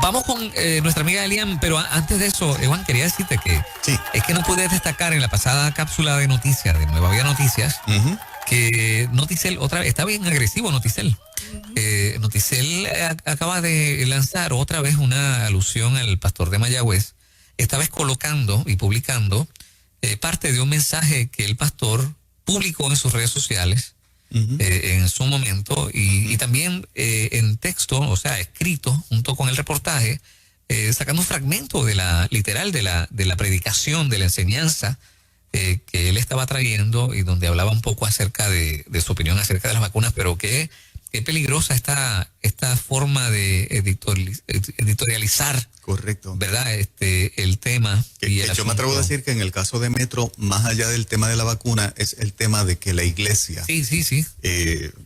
Vamos con nuestra amiga Elian, pero antes de eso, Ewan, quería decirte que sí. Es que no pude destacar en la pasada cápsula de noticias de Nueva Vida Noticias que Noticel otra vez, está bien agresivo Noticel. Noticel acaba de lanzar otra vez una alusión al pastor de Mayagüez, esta vez colocando y publicando parte de un mensaje que el pastor publicó en sus redes sociales en su momento y también en texto, o sea, escrito junto con el reportaje, sacando un fragmento de la literal de la predicación, de la enseñanza que él estaba trayendo y donde hablaba un poco acerca de su opinión acerca de las vacunas, pero qué peligrosa esta forma de editorializar. Correcto. ¿Verdad? El tema. Yo me atrevo a decir que en el caso de Metro, más allá del tema de la vacuna, es el tema de que la iglesia, sí.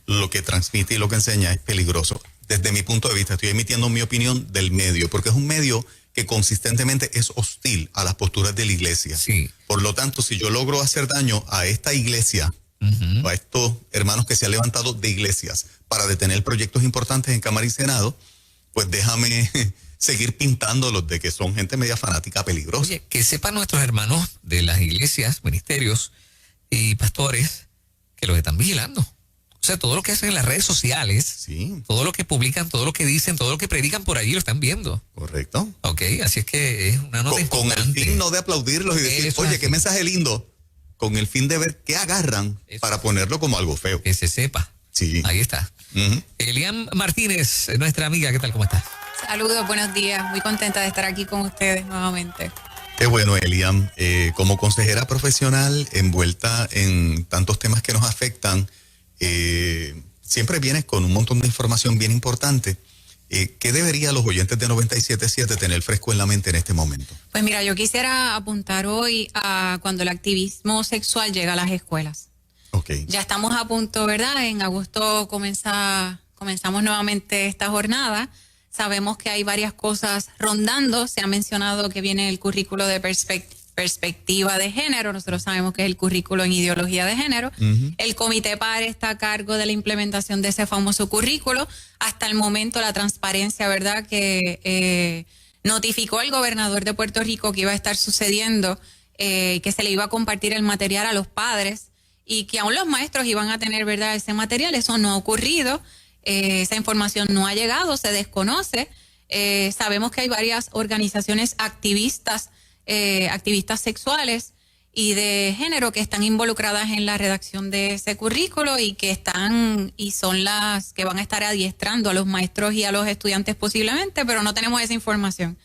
Lo que transmite y lo que enseña es peligroso. Desde mi punto de vista, estoy emitiendo mi opinión del medio, porque es un medio que consistentemente es hostil a las posturas de la iglesia. Sí. Por lo tanto, si yo logro hacer daño a esta iglesia, o a estos hermanos que se han levantado de iglesias para detener proyectos importantes en Cámara y Senado, pues déjame seguir pintándolos de que son gente media fanática peligrosa. Oye, que sepan nuestros hermanos de las iglesias, ministerios y pastores que los están vigilando. O sea, todo lo que hacen en las redes sociales, todo lo que publican, todo lo que dicen, todo lo que predican por allí lo están viendo. Correcto. Ok, así es que es una nota con el fin no de aplaudirlos y decir, oye, qué mensaje lindo, con el fin de ver qué agarran para ponerlo como algo feo. Que se sepa. Sí. Ahí está. Elian Martínez, nuestra amiga, ¿qué tal? ¿Cómo estás? Saludos, buenos días. Muy contenta de estar aquí con ustedes nuevamente. Qué bueno, Elian. Como consejera profesional envuelta en tantos temas que nos afectan, siempre vienes con un montón de información bien importante. ¿Qué deberían los oyentes de 97.7 tener fresco en la mente en este momento? Pues mira, yo quisiera apuntar hoy a cuando el activismo sexual llega a las escuelas. Okay. Ya estamos a punto, ¿verdad? En agosto comenzamos nuevamente esta jornada. Sabemos que hay varias cosas rondando. Se ha mencionado que viene el currículo de perspectiva de género. Nosotros sabemos que es el currículo en ideología de género. El Comité PARE está a cargo de la implementación de ese famoso currículo. Hasta el momento la transparencia, ¿verdad? Que notificó el gobernador de Puerto Rico que iba a estar sucediendo, que se le iba a compartir el material a los padres y que aún los maestros iban a tener, ¿verdad?, ese material. Eso no ha ocurrido. Esa información no ha llegado, se desconoce. Sabemos que hay varias organizaciones activistas sexuales y de género que están involucradas en la redacción de ese currículo y que son las que van a estar adiestrando a los maestros y a los estudiantes posiblemente, pero no tenemos esa información,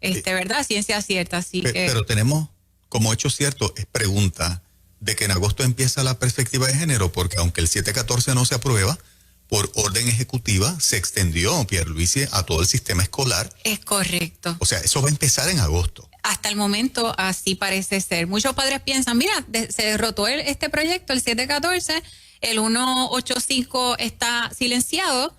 ¿verdad? Ciencia cierta. Así que... Pero tenemos, como hecho cierto, es pregunta de que en agosto empieza la perspectiva de género, porque aunque el 714 no se aprueba, por orden ejecutiva se extendió, Pierluisi, a todo el sistema escolar. Es correcto. O sea, eso va a empezar en agosto. Hasta el momento así parece ser. Muchos padres piensan, mira, se derrotó este proyecto, el 714, el 185 está silenciado.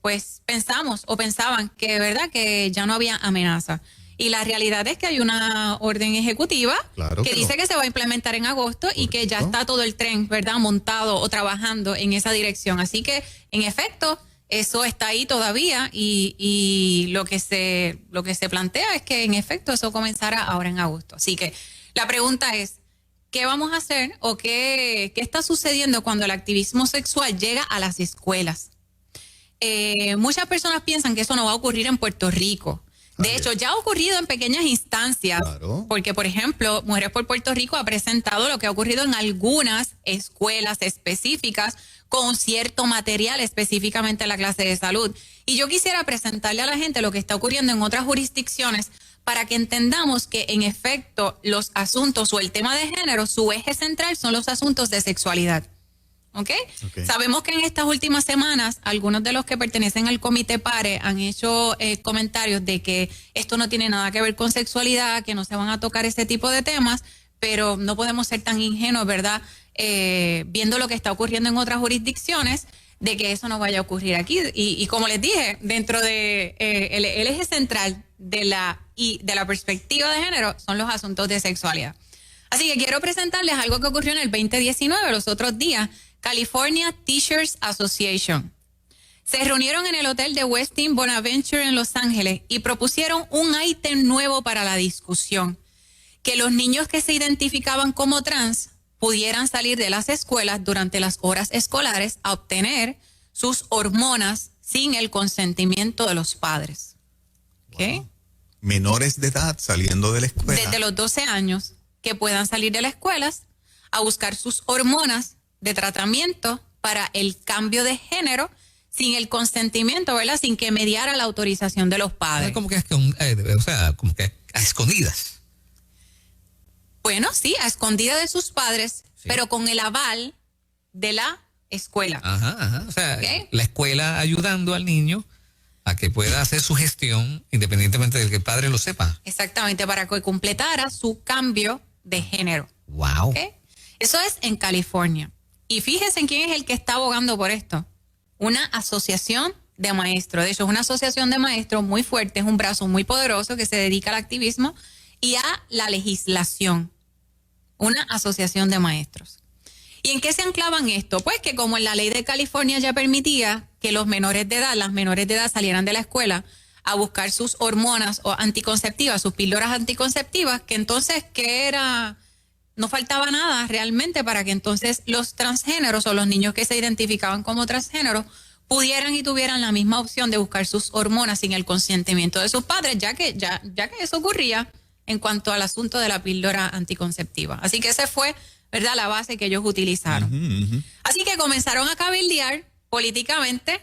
Pues pensaban que, ¿verdad?, que ya no había amenaza. Y la realidad es que hay una orden ejecutiva que dice que se va a implementar en agosto. Correcto. Y que ya está todo el tren, ¿verdad?, montado o trabajando en esa dirección. Así que, en efecto, eso está ahí todavía y lo que se plantea es que, en efecto, eso comenzará ahora en agosto. Así que la pregunta es, ¿qué vamos a hacer o qué está sucediendo cuando el activismo sexual llega a las escuelas? Muchas personas piensan que eso no va a ocurrir en Puerto Rico. De hecho, ya ha ocurrido en pequeñas instancias, porque, por ejemplo, Mujeres por Puerto Rico ha presentado lo que ha ocurrido en algunas escuelas específicas con cierto material, específicamente en la clase de salud. Y yo quisiera presentarle a la gente lo que está ocurriendo en otras jurisdicciones para que entendamos que, en efecto, los asuntos o el tema de género, su eje central son los asuntos de sexualidad. ¿Okay? Sabemos que en estas últimas semanas algunos de los que pertenecen al Comité PARE han hecho comentarios de que esto no tiene nada que ver con sexualidad, que no se van a tocar ese tipo de temas, pero no podemos ser tan ingenuos, ¿verdad? Viendo lo que está ocurriendo en otras jurisdicciones, de que eso no vaya a ocurrir aquí. Y como les dije, dentro de el eje central de la perspectiva de género son los asuntos de sexualidad. Así que quiero presentarles algo que ocurrió en el 2019, los otros días. California Teachers Association Se reunieron en el hotel de Westin Bonaventure en Los Ángeles y propusieron un ítem nuevo para la discusión: que los niños que se identificaban como trans pudieran salir de las escuelas durante las horas escolares a obtener sus hormonas sin el consentimiento de los padres. ¿Okay? Wow. Menores de edad saliendo de la escuela. Desde los 12 años, que puedan salir de las escuelas a buscar sus hormonas de tratamiento para el cambio de género sin el consentimiento, ¿verdad? Sin que mediara la autorización de los padres. Como que, como que a escondidas. Bueno, sí, a escondidas de sus padres, sí, pero con el aval de la escuela. Ajá. O sea, ¿okay? La escuela ayudando al niño a que pueda hacer su gestión independientemente de que el padre lo sepa. Exactamente, para que completara su cambio de género. Wow. ¿Okay? Eso es en California. Y fíjense en quién es el que está abogando por esto. Una asociación de maestros. De hecho, es una asociación de maestros muy fuerte, es un brazo muy poderoso que se dedica al activismo y a la legislación. Una asociación de maestros. ¿Y en qué se anclaban esto? Pues que como en la ley de California ya permitía que los menores de edad, las menores de edad salieran de la escuela a buscar sus hormonas o anticonceptivas, sus píldoras anticonceptivas, que entonces, ¿qué era? No faltaba nada realmente para que entonces los transgéneros o los niños que se identificaban como transgéneros pudieran y tuvieran la misma opción de buscar sus hormonas sin el consentimiento de sus padres, ya que eso ocurría en cuanto al asunto de la píldora anticonceptiva. Así que esa fue, ¿verdad?, la base que ellos utilizaron. Así que comenzaron a cabildear políticamente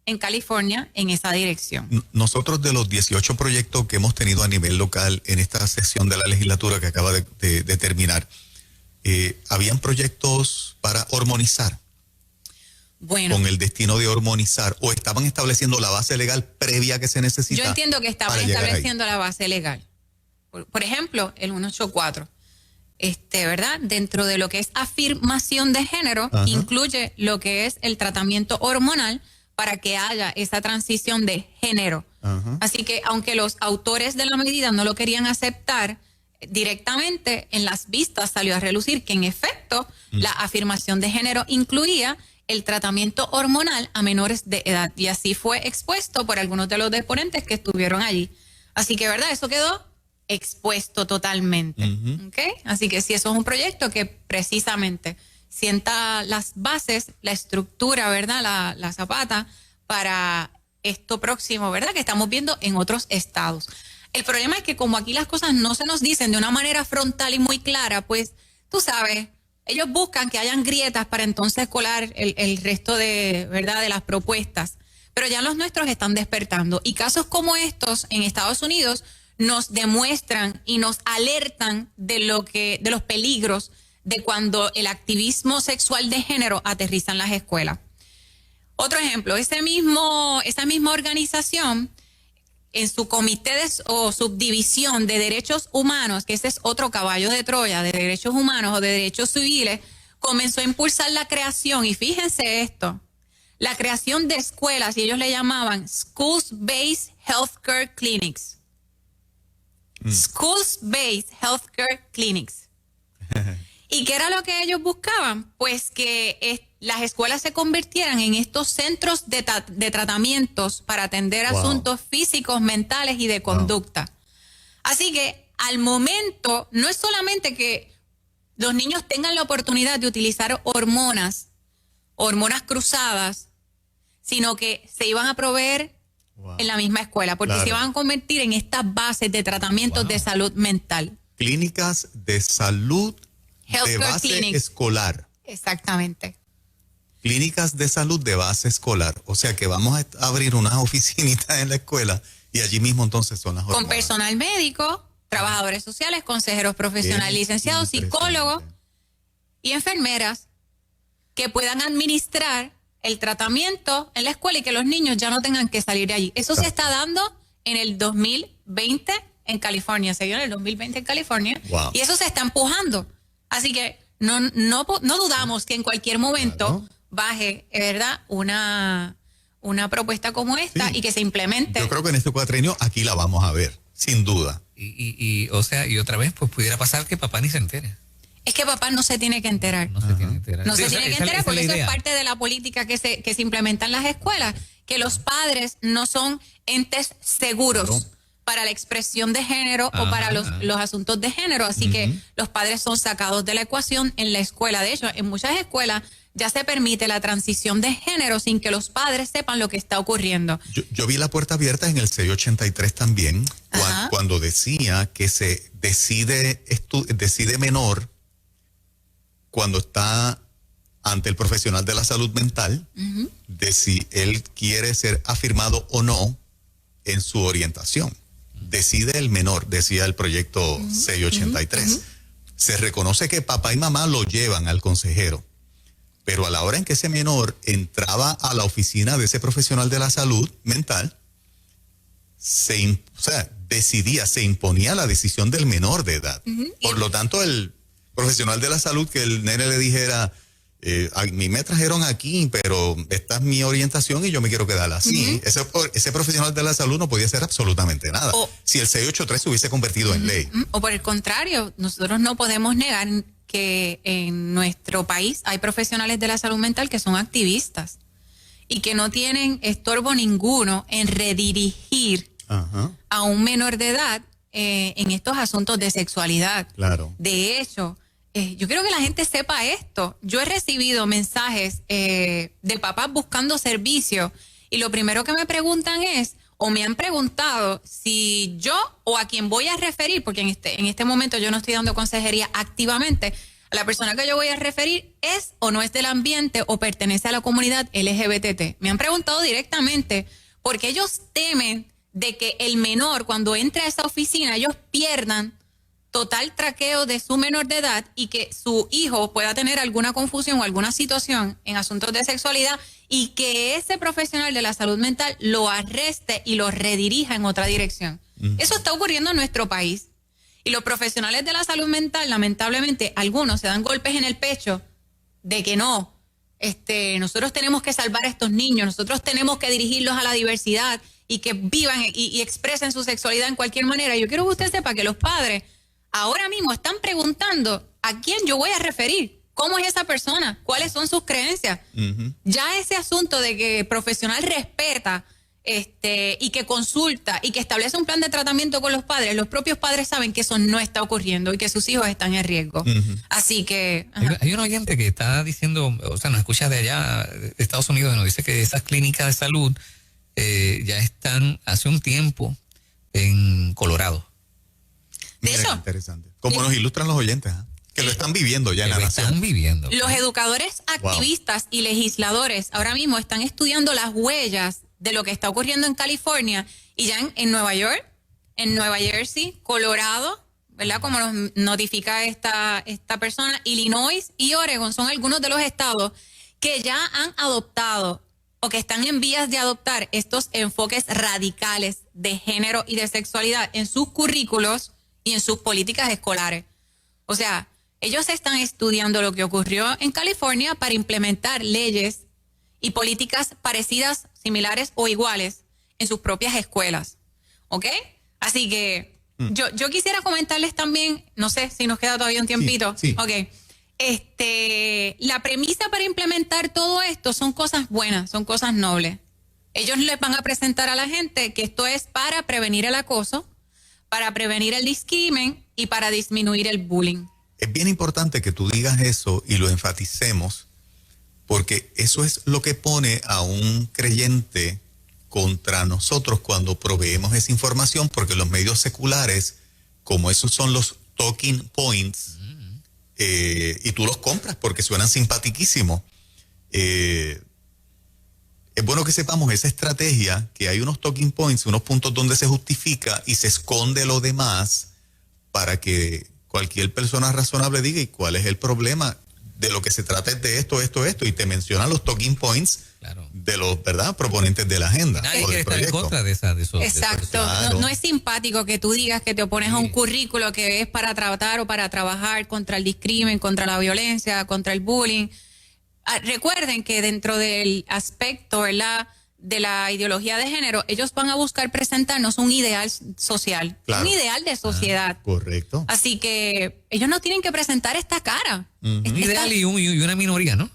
en California en esa dirección. Nosotros, de los 18 proyectos que hemos tenido a nivel local en esta sesión de la legislatura que acaba de terminar, ¿habían proyectos para hormonizar? Bueno, con el destino de hormonizar, o estaban estableciendo la base legal previa que se necesita? Yo entiendo que estaban estableciendo la base legal. Por ejemplo, el 184, ¿verdad? Dentro de lo que es afirmación de género, ajá, incluye lo que es el tratamiento hormonal para que haya esa transición de género. Ajá. Así que aunque los autores de la medida no lo querían aceptar directamente, en las vistas salió a relucir que en efecto la afirmación de género incluía el tratamiento hormonal a menores de edad, y así fue expuesto por algunos de los deponentes que estuvieron allí. Así que, ¿verdad? Eso quedó expuesto totalmente. ¿Okay? Así que sí, eso es un proyecto que precisamente sienta las bases, la estructura, ¿verdad? La zapata para esto próximo, ¿verdad?, que estamos viendo en otros estados. El problema es que como aquí las cosas no se nos dicen de una manera frontal y muy clara, pues tú sabes, ellos buscan que hayan grietas para entonces colar el resto de, ¿verdad?, de las propuestas. Pero ya los nuestros están despertando. Y casos como estos en Estados Unidos nos demuestran y nos alertan de los peligros de cuando el activismo sexual de género aterriza en las escuelas. Otro ejemplo, esa misma organización, en su comité o subdivisión de derechos humanos, que ese es otro caballo de Troya, de derechos humanos o de derechos civiles, comenzó a impulsar la creación, y fíjense esto, la creación de escuelas, y ellos le llamaban Schools-Based Healthcare Clinics. Schools-Based Healthcare Clinics. ¿Y qué era lo que ellos buscaban? Pues que las escuelas se convirtieran en estos centros de tratamientos para atender asuntos físicos, mentales y de conducta. Así que al momento no es solamente que los niños tengan la oportunidad de utilizar hormonas cruzadas, sino que se iban a proveer en la misma escuela, porque se iban a convertir en estas bases de tratamientos de salud mental. Clínicas de salud de base escolar. Exactamente. Clínicas de salud de base escolar. O sea que vamos a abrir unas oficinitas en la escuela y allí mismo entonces son las hormonas. Con personal médico, trabajadores sociales, consejeros profesionales, licenciados, psicólogos y enfermeras que puedan administrar el tratamiento en la escuela y que los niños ya no tengan que salir de allí. Eso se está dando en el 2020 en California. Se dio en el 2020 en California. Y eso se está empujando. Así que no dudamos que en cualquier momento baje, ¿verdad?, una propuesta como esta y que se implemente. Yo creo que en este cuatrenio aquí la vamos a ver, sin duda. Y otra vez, pues pudiera pasar que papá ni se entere. Es que papá no se tiene que enterar. No se tiene que enterar. No se tiene que enterar porque eso es parte de la política que se implementa en las escuelas, que los padres no son entes seguros para la expresión de género o para los asuntos de género. Así que los padres son sacados de la ecuación en la escuela. De hecho, en muchas escuelas ya se permite la transición de género sin que los padres sepan lo que está ocurriendo. Yo vi la puerta abierta en el 683 también, cuando decía que se decide menor cuando está ante el profesional de la salud mental, de si él quiere ser afirmado o no en su orientación. Decide el menor, decía el proyecto 683. Se reconoce que papá y mamá lo llevan al consejero, pero a la hora en que ese menor entraba a la oficina de ese profesional de la salud mental, se imponía la decisión del menor de edad. Por lo tanto, el profesional de la salud, que el nene le dijera, a mí me trajeron aquí, pero esta es mi orientación y yo me quiero quedar así. Ese profesional de la salud no podía hacer absolutamente nada si el 683 se hubiese convertido en ley. O por el contrario, nosotros no podemos negar que en nuestro país hay profesionales de la salud mental que son activistas y que no tienen estorbo ninguno en redirigir a un menor de edad en estos asuntos de sexualidad. Claro. De hecho, yo quiero que la gente sepa esto. Yo he recibido mensajes de papás buscando servicio y lo primero que me preguntan es, o me han preguntado si yo o a quien voy a referir, porque en este momento yo no estoy dando consejería activamente, a la persona que yo voy a referir es o no es del ambiente o pertenece a la comunidad LGBT. Me han preguntado directamente porque ellos temen de que el menor, cuando entre a esa oficina, ellos pierdan total traqueo de su menor de edad y que su hijo pueda tener alguna confusión o alguna situación en asuntos de sexualidad y que ese profesional de la salud mental lo arreste y lo redirija en otra dirección. Eso está ocurriendo en nuestro país. Y los profesionales de la salud mental, lamentablemente, algunos se dan golpes en el pecho de que no, nosotros tenemos que salvar a estos niños, nosotros tenemos que dirigirlos a la diversidad y que vivan y expresen su sexualidad en cualquier manera. Yo quiero que usted sepa que los padres ahora mismo están preguntando a quién yo voy a referir, cómo es esa persona, cuáles son sus creencias. Ya ese asunto de que el profesional respeta y que consulta y que establece un plan de tratamiento con los padres, los propios padres saben que eso no está ocurriendo y que sus hijos están en riesgo. Así que... Hay un oyente que está diciendo, o sea, nos escucha de allá, de Estados Unidos, nos dice que esas clínicas de salud ya están hace un tiempo en Colorado. De Mira, eso, interesante. Como nos ilustran los oyentes, que lo están viviendo ya en la nación. Están viviendo. los educadores activistas y legisladores ahora mismo están estudiando las huellas de lo que está ocurriendo en California y ya en Nueva York, en Nueva Jersey, Colorado, ¿verdad? Como nos notifica esta persona, Illinois y Oregon son algunos de los estados que ya han adoptado o que están en vías de adoptar estos enfoques radicales de género y de sexualidad en sus currículos y en sus políticas escolares. O sea, ellos están estudiando lo que ocurrió en California para implementar leyes y políticas parecidas, similares o iguales en sus propias escuelas. ¿Ok? Así que yo quisiera comentarles también, no sé si nos queda todavía un tiempito. Sí. Ok. La premisa para implementar todo esto son cosas buenas, son cosas nobles. Ellos les van a presentar a la gente que esto es para prevenir el acoso, para prevenir el discrimen y para disminuir el bullying. Es bien importante que tú digas eso y lo enfaticemos, porque eso es lo que pone a un creyente contra nosotros cuando proveemos esa información, porque los medios seculares, como esos son los talking points, y tú los compras porque suenan simpatiquísimos. Es bueno que sepamos esa estrategia, que hay unos talking points, unos puntos donde se justifica y se esconde lo demás para que cualquier persona razonable diga, ¿y cuál es el problema? De lo que se trata es de esto, y te mencionan los talking points de los, ¿verdad?, proponentes de la agenda. Nadie quiere estar en contra de eso. Exacto. Claro. No es simpático que tú digas que te opones a un currículo que es para tratar o para trabajar contra el discrimen, contra la violencia, contra el bullying. Recuerden que dentro del aspecto, ¿verdad?, de la ideología de género, ellos van a buscar presentarnos un ideal social, claro, un ideal de sociedad. Correcto. Así que ellos no tienen que presentar esta cara. Un ideal y una minoría, ¿no?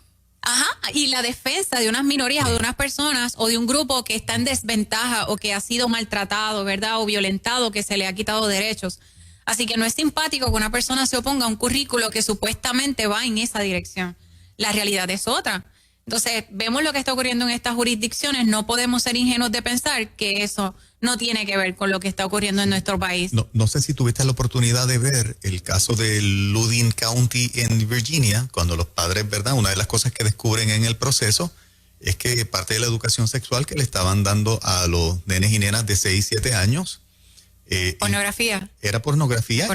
Ajá, y la defensa de unas minorías o de unas personas o de un grupo que está en desventaja o que ha sido maltratado, ¿verdad? O violentado, que se le ha quitado derechos. Así que no es simpático que una persona se oponga a un currículo que supuestamente va en esa dirección. La realidad es otra. Entonces, vemos lo que está ocurriendo en estas jurisdicciones. No podemos ser ingenuos de pensar que eso no tiene que ver con lo que está ocurriendo en nuestro país. No sé si tuviste la oportunidad de ver el caso de Loudoun County en Virginia, cuando los padres, ¿verdad? Una de las cosas que descubren en el proceso es que parte de la educación sexual que le estaban dando a los nenes y nenas de 6 y 7 años Pornografía. era pornografía.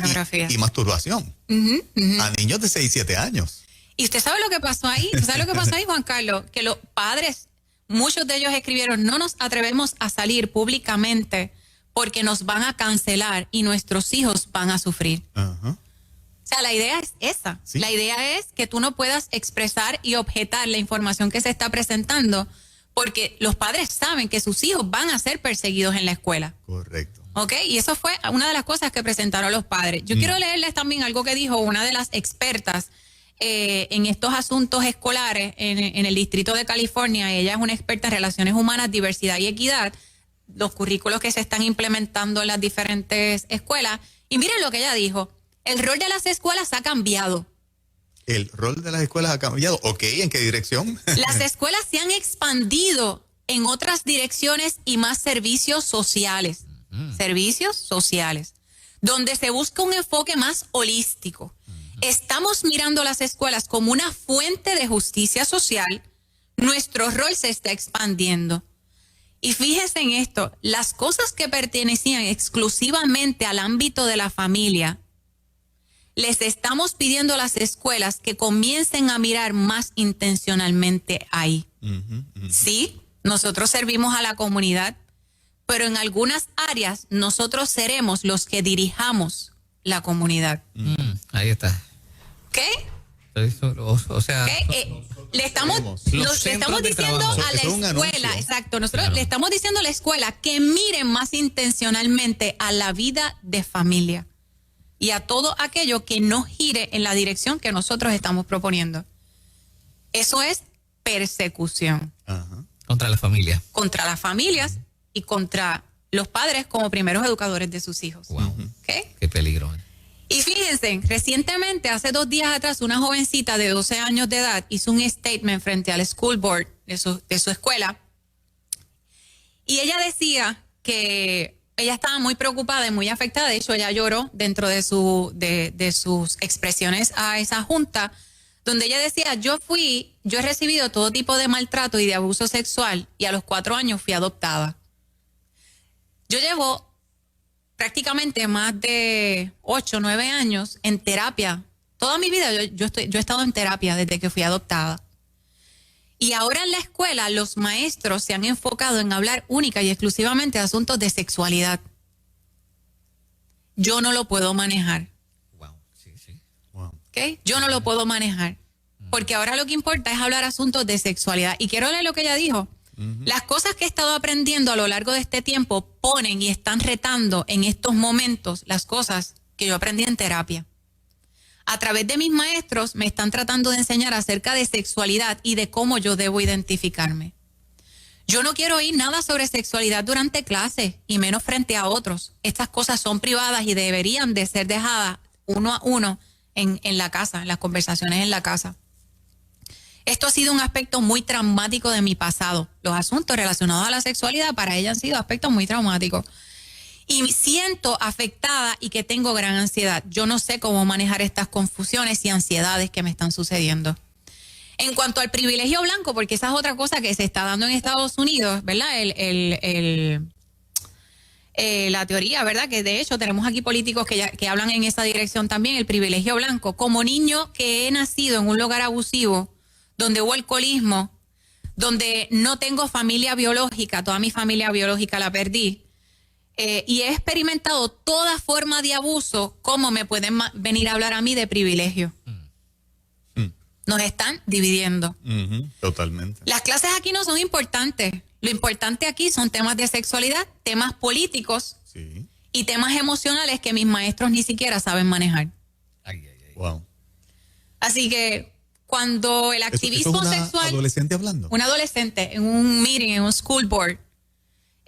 Y masturbación a niños de 6 y 7 años. ¿Y usted sabe lo que pasó ahí? ¿Usted sabe lo que pasó ahí, Juan Carlos? Que los padres, muchos de ellos escribieron, no nos atrevemos a salir públicamente porque nos van a cancelar y nuestros hijos van a sufrir. Ajá. O sea, la idea es esa. Sí. La idea es que tú no puedas expresar y objetar la información que se está presentando porque los padres saben que sus hijos van a ser perseguidos en la escuela. Correcto. ¿Ok? Y eso fue una de las cosas que presentaron los padres. Yo quiero leerles también algo que dijo una de las expertas en estos asuntos escolares en el Distrito de California. Ella es una experta en relaciones humanas, diversidad y equidad, los currículos que se están implementando en las diferentes escuelas. Y miren lo que ella dijo, el rol de las escuelas ha cambiado. ¿El rol de las escuelas ha cambiado? Ok, ¿en qué dirección? Las escuelas se han expandido en otras direcciones y más servicios sociales. Servicios sociales, donde se busca un enfoque más holístico. Estamos mirando las escuelas como una fuente de justicia social. Nuestro rol se está expandiendo. Y fíjense en esto, las cosas que pertenecían exclusivamente al ámbito de la familia, les estamos pidiendo a las escuelas que comiencen a mirar más intencionalmente ahí. Sí, nosotros servimos a la comunidad, pero en algunas áreas nosotros seremos los que dirijamos la comunidad. Ahí está. ¿Qué? O sea, le estamos diciendo a la escuela, exacto, nosotros le estamos diciendo a la escuela que miren más intencionalmente a la vida de familia y a todo aquello que no gire en la dirección que nosotros estamos proponiendo. Eso es persecución. Ajá. contra la familia. Contra las familias y contra los padres como primeros educadores de sus hijos. Wow. ¿Okay? Qué peligro. Y fíjense, recientemente, hace 2 días atrás, una jovencita de 12 años de edad hizo un statement frente al school board de su escuela. Y ella decía que ella estaba muy preocupada y muy afectada. De hecho, ella lloró dentro de sus expresiones a esa junta, donde ella decía, yo he recibido todo tipo de maltrato y de abuso sexual y a los 4 años fui adoptada. Yo llevo prácticamente más de 8 o 9 años en terapia. Toda mi vida yo he estado en terapia desde que fui adoptada. Y ahora en la escuela los maestros se han enfocado en hablar única y exclusivamente de asuntos de sexualidad. Yo no lo puedo manejar. Wow. Sí, sí. Wow. ¿Okay? Yo no lo puedo manejar. Porque ahora lo que importa es hablar asuntos de sexualidad. Y quiero leer lo que ella dijo. Las cosas que he estado aprendiendo a lo largo de este tiempo ponen y están retando en estos momentos las cosas que yo aprendí en terapia. A través de mis maestros me están tratando de enseñar acerca de sexualidad y de cómo yo debo identificarme. Yo no quiero oír nada sobre sexualidad durante clase y menos frente a otros. Estas cosas son privadas y deberían de ser dejadas uno a uno en la casa, en las conversaciones en la casa. Esto ha sido un aspecto muy traumático de mi pasado. Los asuntos relacionados a la sexualidad para ella han sido aspectos muy traumáticos. Y me siento afectada y que tengo gran ansiedad. Yo no sé cómo manejar estas confusiones y ansiedades que me están sucediendo. En cuanto al privilegio blanco, porque esa es otra cosa que se está dando en Estados Unidos, ¿verdad? La teoría, ¿verdad? Que de hecho tenemos aquí políticos que hablan en esa dirección también, el privilegio blanco. Como niño que he nacido en un lugar abusivo, donde hubo alcoholismo, donde no tengo familia biológica, toda mi familia biológica la perdí, y he experimentado toda forma de abuso, ¿cómo me pueden venir a hablar a mí de privilegio? Nos están dividiendo. Totalmente. Las clases aquí no son importantes. Lo importante aquí son temas de sexualidad, temas políticos y temas emocionales que mis maestros ni siquiera saben manejar. Ay, ay, ay. Wow. Así que cuando el activismo ¿Eso es una sexual... adolescente hablando? Una adolescente en un meeting, en un school board.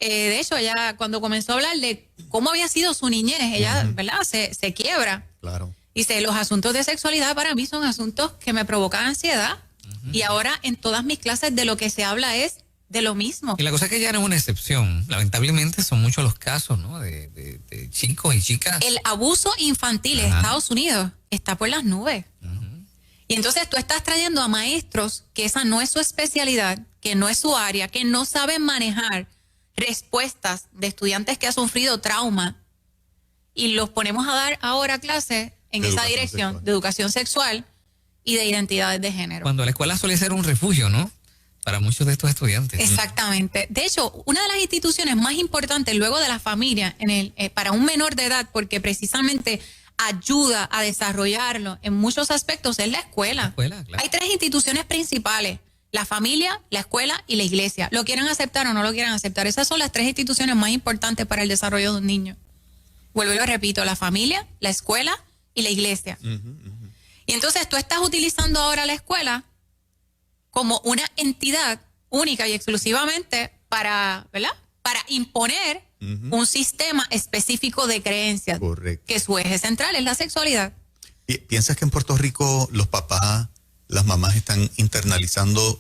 De hecho, ella cuando comenzó a hablar de cómo había sido su niñez, ella, ¿verdad? Se quiebra. Claro. Dice, los asuntos de sexualidad para mí son asuntos que me provocan ansiedad. Y ahora en todas mis clases de lo que se habla es de lo mismo. Y la cosa es que ya no es una excepción. Lamentablemente son muchos los casos, ¿no? De chicos y chicas. El abuso infantil en Estados Unidos está por las nubes. Y entonces tú estás trayendo a maestros que esa no es su especialidad, que no es su área, que no saben manejar respuestas de estudiantes que han sufrido trauma, y los ponemos a dar ahora clases en esa dirección sexual, de educación sexual y de identidades de género. Cuando la escuela suele ser un refugio, ¿no? Para muchos de estos estudiantes. Exactamente. De hecho, una de las instituciones más importantes luego de la familia para un menor de edad, porque precisamente ayuda a desarrollarlo en muchos aspectos, es la escuela. Claro. Hay 3 instituciones principales: la familia, la escuela y la iglesia. Lo quieran aceptar o no lo quieran aceptar. Esas son las 3 instituciones más importantes para el desarrollo de un niño. Vuelvo y lo repito: la familia, la escuela y la iglesia. Y entonces tú estás utilizando ahora la escuela como una entidad única y exclusivamente para, ¿verdad?, para imponer un sistema específico de creencias. Correcto. Que su eje central es la sexualidad. ¿Piensas que en Puerto Rico los papás, las mamás están internalizando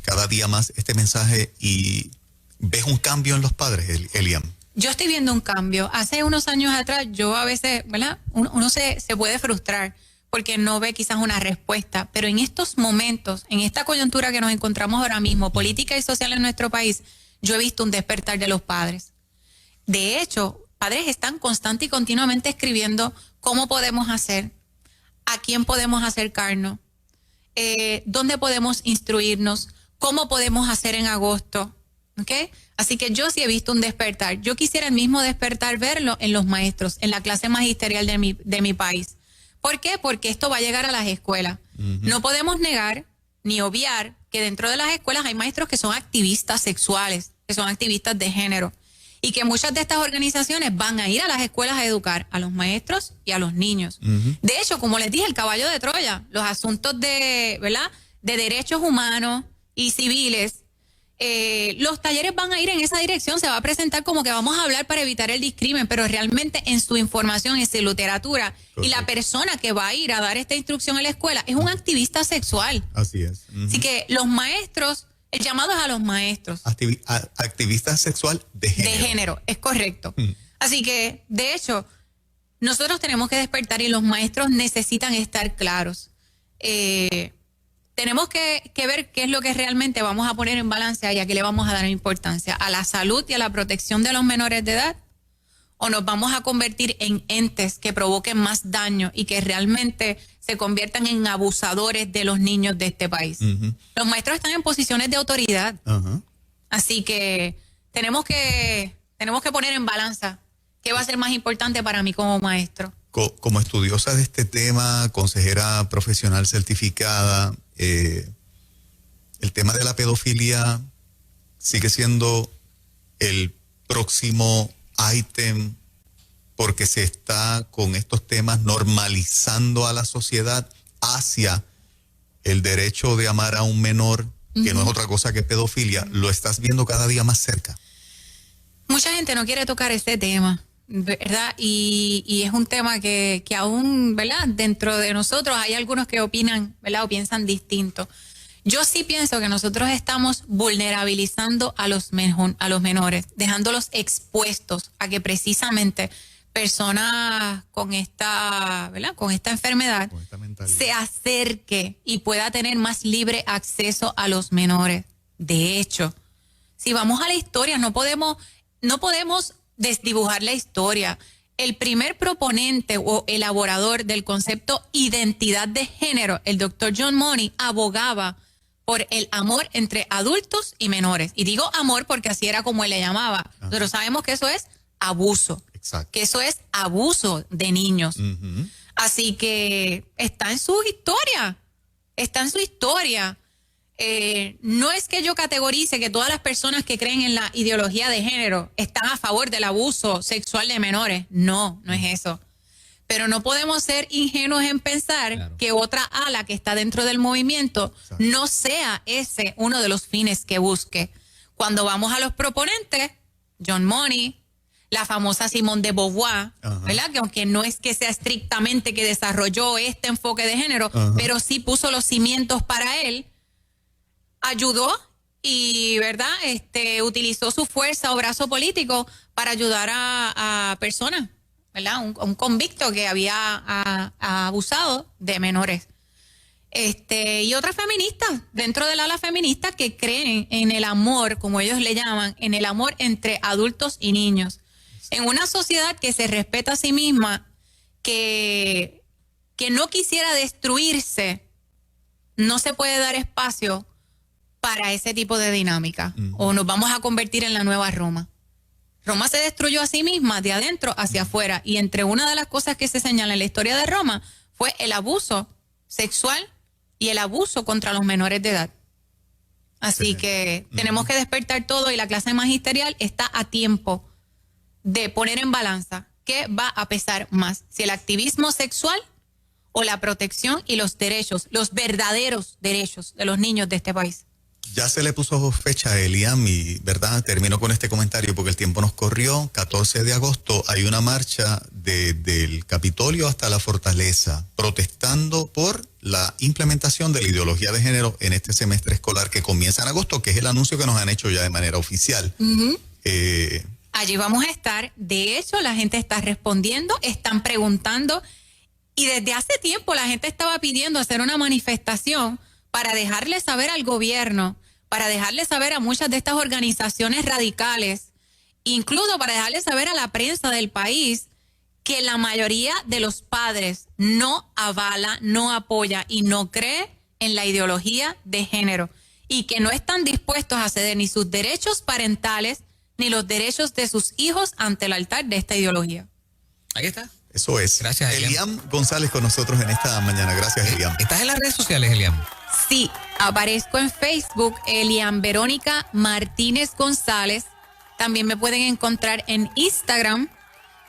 cada día más este mensaje y ves un cambio en los padres, Eliam? Yo estoy viendo un cambio. Hace unos años atrás yo a veces, ¿verdad?, uno se puede frustrar porque no ve quizás una respuesta, pero en estos momentos, en esta coyuntura que nos encontramos ahora mismo, política y social en nuestro país, yo he visto un despertar de los padres. De hecho, padres están constante y continuamente escribiendo cómo podemos hacer, a quién podemos acercarnos, dónde podemos instruirnos, cómo podemos hacer en agosto, ¿ok? Así que yo sí he visto un despertar. Yo quisiera el mismo despertar verlo en los maestros, en la clase magisterial de mi país. ¿Por qué? Porque esto va a llegar a las escuelas. No podemos negar ni obviar que dentro de las escuelas hay maestros que son activistas sexuales, que son activistas de género, y que muchas de estas organizaciones van a ir a las escuelas a educar a los maestros y a los niños. De hecho, como les dije, el caballo de Troya, los asuntos de, ¿verdad?, de derechos humanos y civiles, los talleres van a ir en esa dirección. Se va a presentar como que vamos a hablar para evitar el discrimen, pero realmente en su información, en su literatura, y la persona que va a ir a dar esta instrucción en la escuela es un activista sexual. Así es. Así que los maestros, el llamado es a los maestros. Activista sexual de género. De género, es correcto. Así que, de hecho, nosotros tenemos que despertar y los maestros necesitan estar claros. Tenemos que ver qué es lo que realmente vamos a poner en balance y a qué le vamos a dar importancia: a la salud y a la protección de los menores de edad, o nos vamos a convertir en entes que provoquen más daño y que realmente se conviertan en abusadores de los niños de este país. Los maestros están en posiciones de autoridad. Así que tenemos que poner en balanza qué va a ser más importante para mí como maestro. Como estudiosa de este tema, consejera profesional certificada, el tema de la pedofilia sigue siendo el próximo ítem, porque se está con estos temas normalizando a la sociedad hacia el derecho de amar a un menor, que no es otra cosa que pedofilia. Lo estás viendo cada día más cerca. Mucha gente no quiere tocar este tema, ¿verdad? Y es un tema que aún, ¿verdad?, dentro de nosotros hay algunos que opinan, ¿verdad?, o piensan distinto. Yo sí pienso que nosotros estamos vulnerabilizando a los menores, dejándolos expuestos a que precisamente personas con esta, ¿verdad?, con esta enfermedad se acerque y pueda tener más libre acceso a los menores. De hecho, si vamos a la historia, no podemos desdibujar la historia. El primer proponente o elaborador del concepto identidad de género, el doctor John Money, abogaba por el amor entre adultos y menores. Y digo amor porque así era como él le llamaba. Pero sabemos que eso es abuso. Exacto. Que eso es abuso de niños. Así que está en su historia. Está en su historia. No es que yo categorice que todas las personas que creen en la ideología de género están a favor del abuso sexual de menores. No, no es eso. Pero no podemos ser ingenuos en pensar que otra ala que está dentro del movimiento no sea ese uno de los fines que busque. Cuando vamos a los proponentes, John Money, la famosa Simone de Beauvoir, ¿verdad? Que aunque no es que sea estrictamente que desarrolló este enfoque de género, pero sí puso los cimientos para él, ayudó y, ¿verdad? Utilizó su fuerza o brazo político para ayudar a personas, ¿verdad? Un convicto que había abusado de menores. Y otras feministas, dentro del ala feminista, que creen en el amor, como ellos le llaman, en el amor entre adultos y niños. En una sociedad que se respeta a sí misma, que no quisiera destruirse, no se puede dar espacio para ese tipo de dinámica. O nos vamos a convertir en la nueva Roma. Roma se destruyó a sí misma de adentro hacia afuera. Y entre una de las cosas que se señala en la historia de Roma fue el abuso sexual y el abuso contra los menores de edad. Así que tenemos que despertar todo y la clase magisterial está a tiempo de poner en balanza qué va a pesar más, si el activismo sexual o la protección y los derechos, los verdaderos derechos de los niños de este país. Ya se le puso fecha a Eliam y, ¿verdad? Termino con este comentario porque el tiempo nos corrió. 14 de agosto hay una marcha del Capitolio hasta la Fortaleza protestando por la implementación de la ideología de género en este semestre escolar que comienza en agosto, que es el anuncio que nos han hecho ya de manera oficial. Allí vamos a estar. De hecho, la gente está respondiendo, están preguntando y desde hace tiempo la gente estaba pidiendo hacer una manifestación para dejarle saber al gobierno, para dejarle saber a muchas de estas organizaciones radicales, incluso para dejarle saber a la prensa del país que la mayoría de los padres no avala, no apoya y no cree en la ideología de género y que no están dispuestos a ceder ni sus derechos parentales ni los derechos de sus hijos ante el altar de esta ideología. Ahí está. Eso es. Gracias, Eliam González con nosotros en esta mañana. Gracias, Eliam. ¿Estás en las redes sociales, Eliam? Sí, aparezco en Facebook, Eliam Verónica Martínez González. También me pueden encontrar en Instagram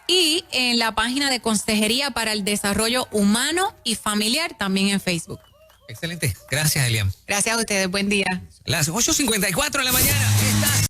y en la página de Consejería para el Desarrollo Humano y Familiar, también en Facebook. Excelente. Gracias, Eliam. Gracias a ustedes. Buen día. Las 8:54 de la mañana.